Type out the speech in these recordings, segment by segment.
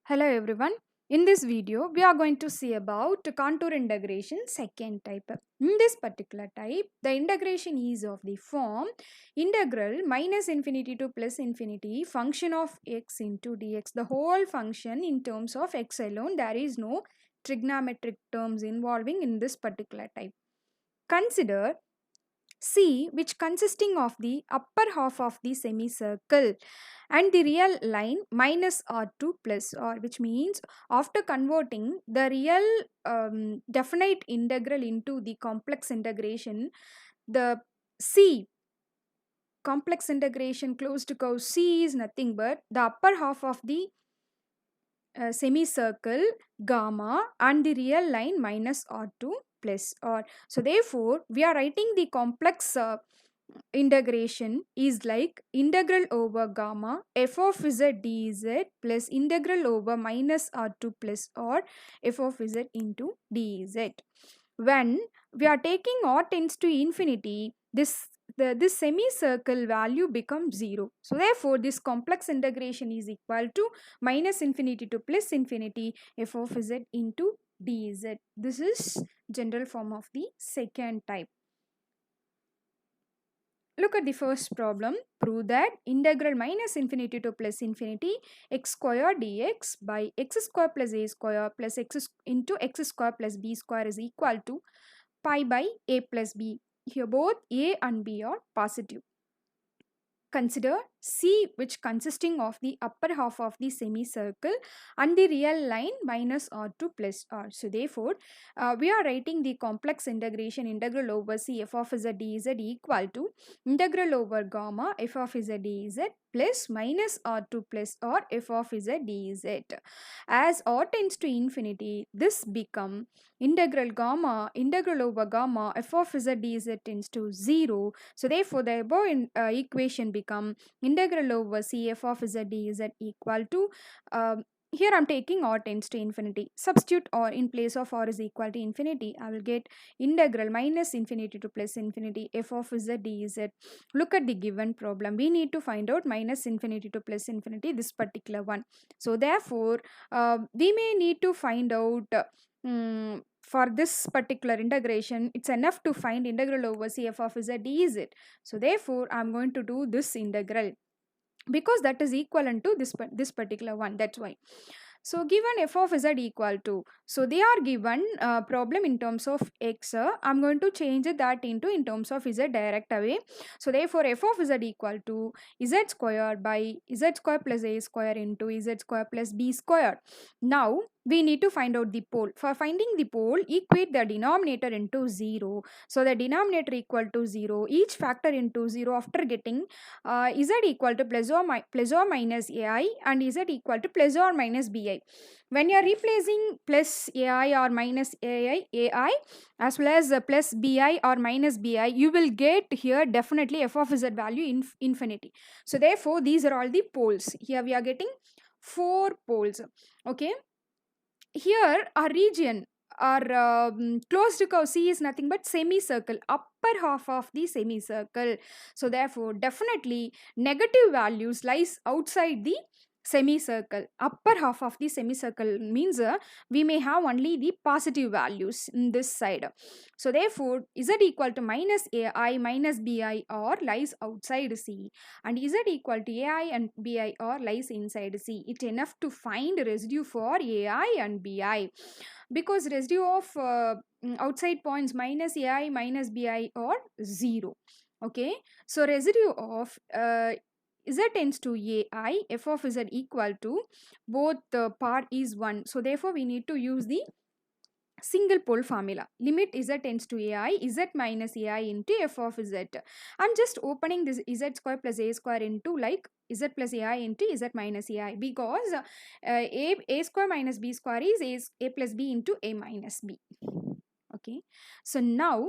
Hello everyone. In this video, we are going to see about contour integration second type. In this particular type, the integration is of the form integral minus infinity to plus infinity function of x into dx. The whole function in terms of x alone. There is no trigonometric terms involving in this particular type. Consider C, which consisting of the upper half of the semicircle and the real line minus r2 plus r, which means after converting the real definite integral into the complex integration, the C complex integration closed curve C is nothing but the upper half of the semicircle gamma and the real line minus r2 plus r. So therefore we are writing the complex integration is like integral over gamma f of z dz plus integral over minus r2 plus r f of z into dz. When we are taking r tends to infinity, this semicircle value becomes 0. So therefore this complex integration is equal to minus infinity to plus infinity f of z into dz. This is general form of the second type. Look at the first problem. Prove that integral minus infinity to plus infinity x square dx by x square plus a square plus x into x square plus b square is equal to pi by a plus b. Here both a and b are positive. Consider C, which consisting of the upper half of the semicircle and the real line minus r2 plus r. So therefore, we are writing the complex integration integral over C f of z dz equal to integral over gamma f of z dz plus minus r2 plus r f of z dz. As r tends to infinity, this become integral over gamma f of z dz tends to 0. So therefore the above equation become integral over cf of z dz equal to here I'm taking r tends to infinity. Substitute r in place of r is equal to infinity. I will get integral minus infinity to plus infinity f of z dz. Look at the given problem. We need to find out minus infinity to plus infinity, this particular one. So therefore we may need to find out for this particular integration, it's enough to find integral over cf of z dz. So therefore I'm going to do this integral because that is equivalent to this particular one. That's why. So given f of z equal to, so they are given problem in terms of x. I'm going to change that into in terms of z direct away. So therefore f of z equal to z square by z square plus a square into z square plus b square. Now we need to find out the pole. For finding the pole, equate the denominator into 0. So the denominator equal to 0, each factor into 0 after getting z equal to plus or minus ai and z equal to plus or minus bi. When you are replacing plus ai or minus ai as well as plus bi or minus bi, you will get here definitely f of z value in infinity. So therefore these are all the poles. Here we are getting 4 poles. Okay, here our region, our closed curve C is nothing but semicircle, upper half of the semicircle. So therefore definitely negative values lies outside the semicircle. Upper half of the semicircle means we may have only the positive values in this side. So therefore z equal to minus ai minus bi or lies outside C, and z equal to ai and bi or lies inside C. It enough to find residue for ai and bi because residue of outside points minus ai minus bi or 0. Okay, so residue of z tends to ai, f of z equal to both the part is 1. So therefore we need to use the single pole formula. Limit z tends to ai, z minus ai into f of z. I'm just opening this z square plus a square into like z plus ai into z minus ai because a square minus b square is a plus b into a minus b. Okay, so now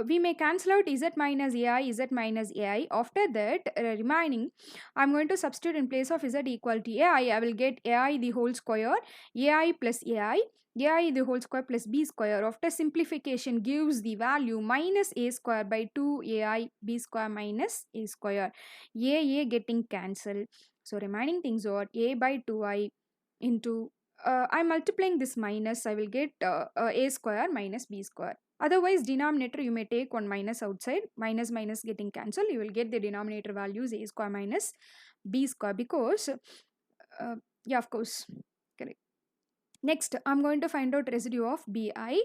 we may cancel out z minus ai, z minus ai. After that remaining, I'm going to substitute in place of z equal to ai. I will get ai the whole square, ai plus ai the whole square plus b square. After simplification gives the value minus a square by 2 ai b square minus a square. A getting cancelled. So remaining things are a by 2i into, I'm multiplying this minus, I will get a square minus b square. Otherwise, denominator you may take one minus outside, minus minus getting cancelled, you will get the denominator values a square minus b square because, yeah, of course, correct. Next, I'm going to find out residue of bi.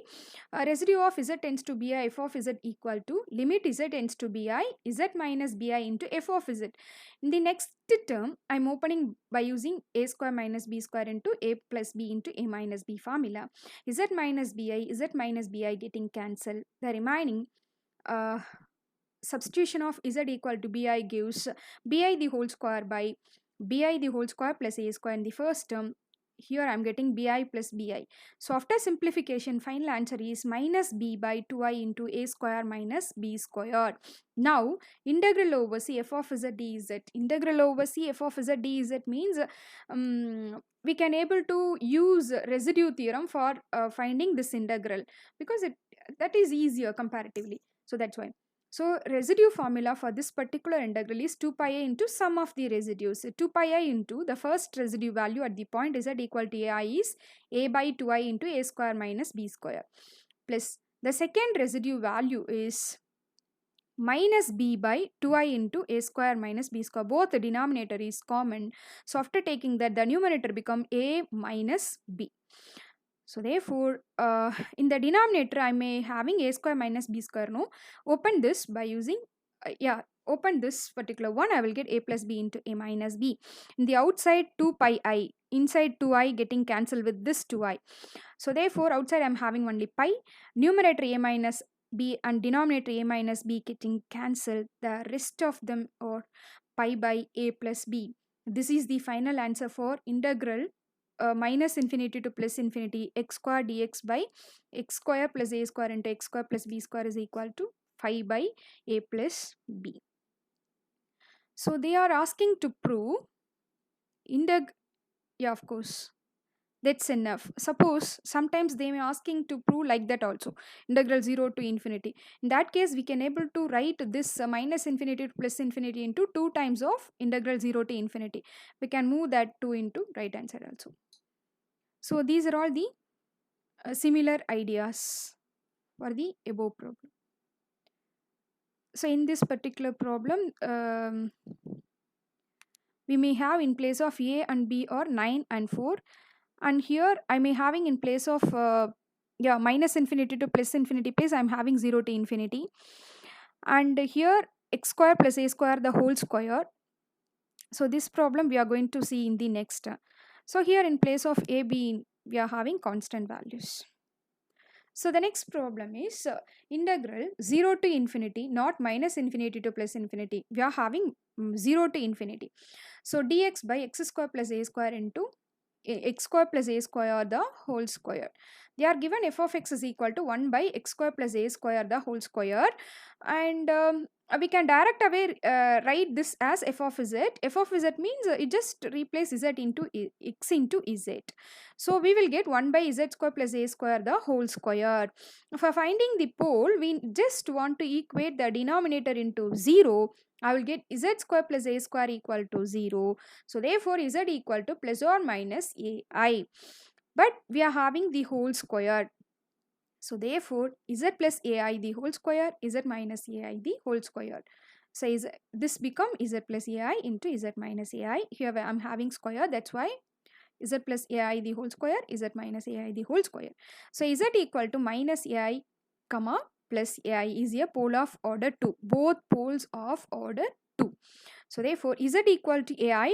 Residue of z tends to bi f of z equal to limit z tends to bi z minus bi into f of z. In the next term, I'm opening by using a square minus b square into a plus b into a minus b formula. Z minus bi getting cancelled. The remaining substitution of z equal to bi gives bi the whole square by bi the whole square plus a square in the first term. Here I am getting bi plus bi. So after simplification, final answer is minus b by 2i into a square minus b squared. Now integral over c f of z dz. Integral over c f of z dz means we can able to use residue theorem for finding this integral because that is easier comparatively. So that's why. So residue formula for this particular integral is 2 pi a into sum of the residues. 2 pi a into the first residue value at the point z equal to ai is a by 2i into a square minus b square, plus the second residue value is minus b by 2i into a square minus b square. Both the denominator is common. So after taking that, the numerator become a minus b. So therefore, in the denominator, I may having a square minus b square. No, open this by using, open this particular one. I will get a plus b into a minus b. In the outside 2 pi I, inside 2i getting cancelled with this 2i. So therefore, outside I am having only pi. Numerator a minus b and denominator a minus b getting cancelled. The rest of them are pi by a plus b. This is the final answer for integral minus infinity to plus infinity x square dx by x square plus a square into x square plus b square is equal to 5 by a plus b. So they are asking to prove yeah, of course, that's enough. Suppose sometimes they may asking to prove like that also, integral 0 to infinity. In that case, we can able to write this minus infinity to plus infinity into 2 times of integral 0 to infinity. We can move that 2 into right hand side also. So these are all the similar ideas for the above problem. So in this particular problem, we may have in place of a and b or 9 and 4, and here I may having in place of minus infinity to plus infinity place I am having 0 to infinity, and here x square plus a square the whole square. So this problem we are going to see in the next. So here in place of a b we are having constant values. So the next problem is integral 0 to infinity, not minus infinity to plus infinity. We are having 0 to infinity. So dx by x square plus a square into x square plus a square the whole square. They are given f of x is equal to 1 by x square plus a square the whole square, and we can direct away write this as f of z. F of z means it just replace z into x into z. So we will get 1 by z square plus a square the whole square. For finding the pole, we just want to equate the denominator into 0. I will get z square plus a square equal to 0. So therefore z equal to plus or minus ai. But we are having the whole square. So therefore z plus ai the whole square, z minus ai the whole square. So this become z plus ai into z minus ai. Here I am having square, that's why z plus ai the whole square, z minus ai the whole square. So z equal to minus ai comma plus ai is a pole of order 2. Both poles of order 2. So therefore z equal to ai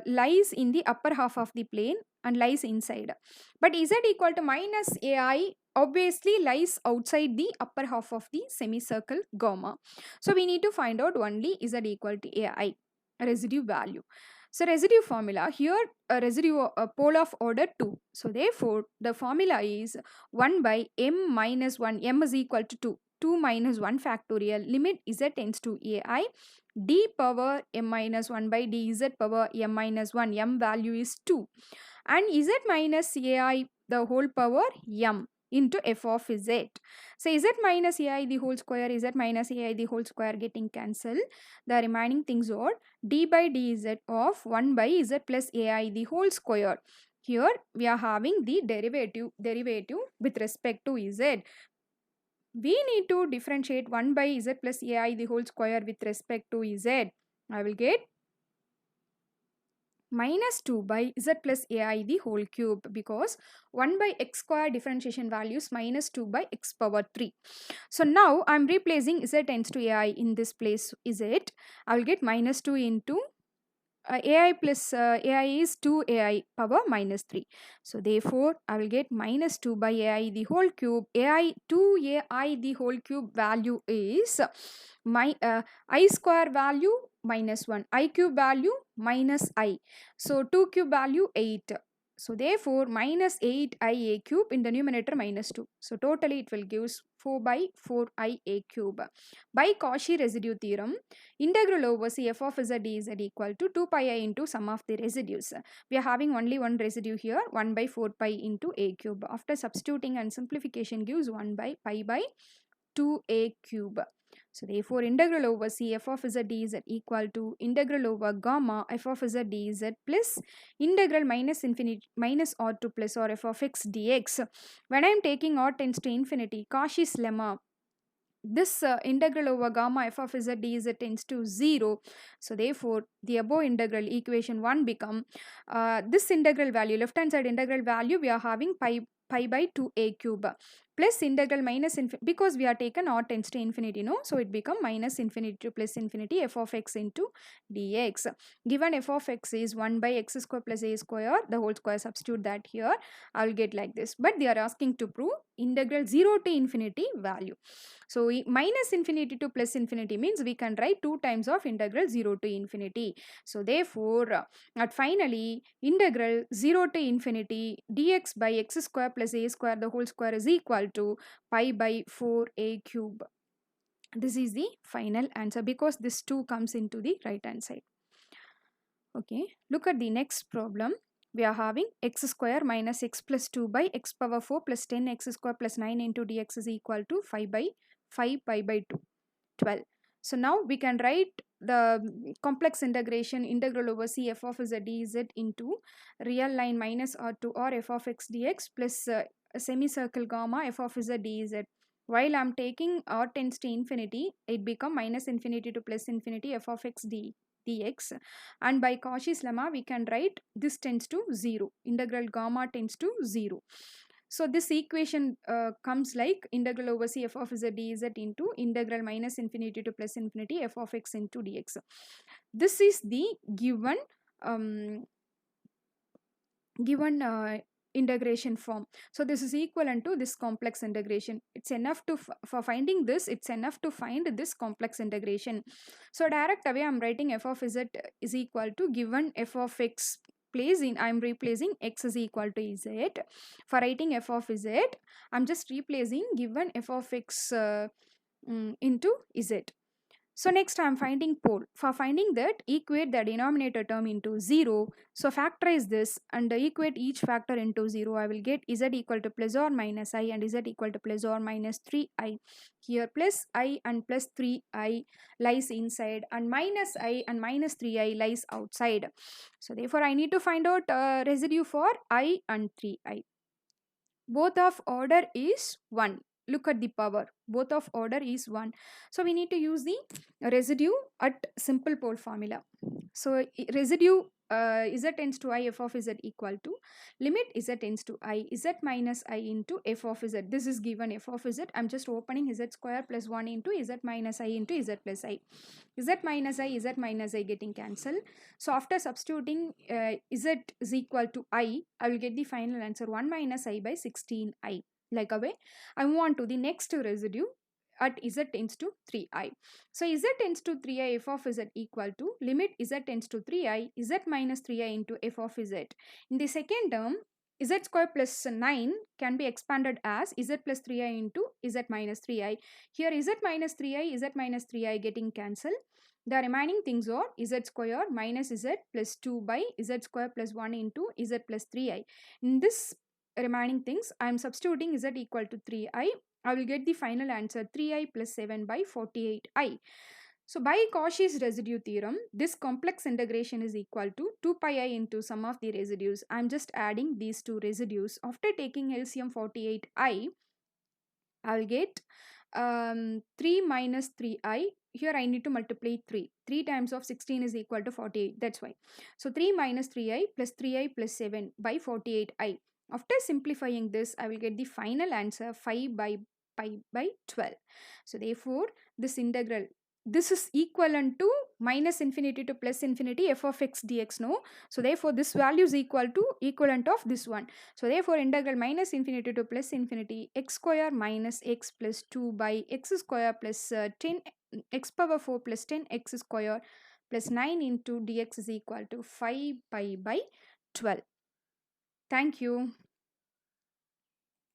lies in the upper half of the plane and lies inside. But z equal to minus ai obviously lies outside the upper half of the semicircle gamma. So we need to find out only z equal to ai residue value. So residue formula here, a residue pole of order 2. So therefore the formula is 1 by m minus 1, m is equal to 2. 2 minus 1 factorial limit z tends to ai d power m minus 1 by dz power m minus 1, m value is 2, and z minus ai the whole power m. into f of z. So z minus ai the whole square, z minus ai the whole square getting cancelled. The remaining things are d by dz of 1 by z plus ai the whole square. Here we are having the derivative with respect to z. We need to differentiate 1 by z plus ai the whole square with respect to z. I will get minus 2 by z plus ai the whole cube, because 1 by x square differentiation value is minus 2 by x power 3. So now I am replacing z tends to ai in this place z. I will get minus 2 into ai plus ai is 2 ai power minus 3. So therefore I will get minus 2 by ai the whole cube. Ai 2 ai the whole cube value is I square value minus 1, I cube value minus I. So 2 cube value 8. So therefore minus 8ia cube in the numerator minus 2. So totally it will give 4 by 4ia cube. By Cauchy residue theorem, integral over c f of z dz equal to 2 pi I into sum of the residues. We are having only one residue here, 1 by 4 pi into a cube. After substituting and simplification gives 1 by pi by 2a cube. So therefore integral over c f of z dz equal to integral over gamma f of z dz plus integral minus infinity minus r to plus or f of x dx. When I am taking r tends to infinity, Cauchy's lemma, this integral over gamma f of z dz tends to 0. So therefore the above integral equation 1 become this integral value, left hand side integral value we are having pi by 2a cube plus integral minus infinity, because we are taken r tends to infinity, no, so it become minus infinity to plus infinity f of x into dx. Given f of x is 1 by x square plus a square the whole square, substitute that here, I will get like this. But they are asking to prove integral 0 to infinity value. So minus infinity to plus infinity means we can write 2 times of integral 0 to infinity. So therefore at finally integral 0 to infinity dx by x square plus a square the whole square is equal to pi by 4a cube. This is the final answer because this 2 comes into the right hand side. Okay, look at the next problem. We are having x square minus x plus 2 by x power 4 plus 10 x square plus 9 into dx is equal to 5 by 5 pi by 2, 12. So now we can write the complex integration integral over c f of z dz into real line minus r to r f of x dx plus semicircle gamma f of z dz. While I am taking r tends to infinity, it become minus infinity to plus infinity f of x dx, and by Cauchy's lemma we can write this tends to 0, integral gamma tends to 0. So this equation comes like integral over c f of z dz into integral minus infinity to plus infinity f of x into dx. This is the given integration form. So this is equivalent to this complex integration. It's enough to for finding this, it's enough to find this complex integration. So direct away I'm writing f of z is equal to given f of x place in, I'm replacing x is equal to z. For writing f of z, I'm just replacing given f of x into z. So next I am finding pole. For finding that, equate the denominator term into 0. So factorize this and equate each factor into 0. I will get z equal to plus or minus I and z equal to plus or minus 3i. Here plus I and plus 3i lies inside and minus I and minus 3i lies outside. So therefore I need to find out residue for I and 3i. Both of order is 1. Look at the power, both of order is 1. So we need to use the residue at simple pole formula. So residue z tends to I f of z equal to limit z tends to I z minus I into f of z. This is given f of z. I'm just opening z square plus 1 into z minus I into z plus I. Z minus I getting cancelled. So after substituting z is equal to I will get the final answer 1 minus I by 16i. Like a way, I move on to the next residue at z tends to 3i. So z tends to 3i f of z equal to limit z tends to 3i z minus 3i into f of z. In the second term, z square plus 9 can be expanded as z plus 3i into z minus 3i. Here z minus 3i getting cancelled. The remaining things are z square minus z plus 2 by z square plus 1 into z plus 3i. In this remaining things. I am substituting z equal to 3i. I will get the final answer 3i plus 7 by 48i. So by Cauchy's residue theorem, this complex integration is equal to 2 pi I into sum of the residues. I am just adding these two residues. After taking LCM 48i, I'll get 3 minus 3i. Here I need to multiply 3. 3 times of 16 is equal to 48. That's why. So 3 minus 3i plus 3i plus 7 by 48i. After simplifying this, I will get the final answer 5 by pi by 12. So therefore, this integral, this is equivalent to minus infinity to plus infinity f of x dx, no? So therefore, this value is equal to equivalent of this one. So therefore, integral minus infinity to plus infinity x square minus x plus 2 by x square plus 10 x power 4 plus 10 x square plus 9 into dx is equal to 5 pi by 12. Thank you.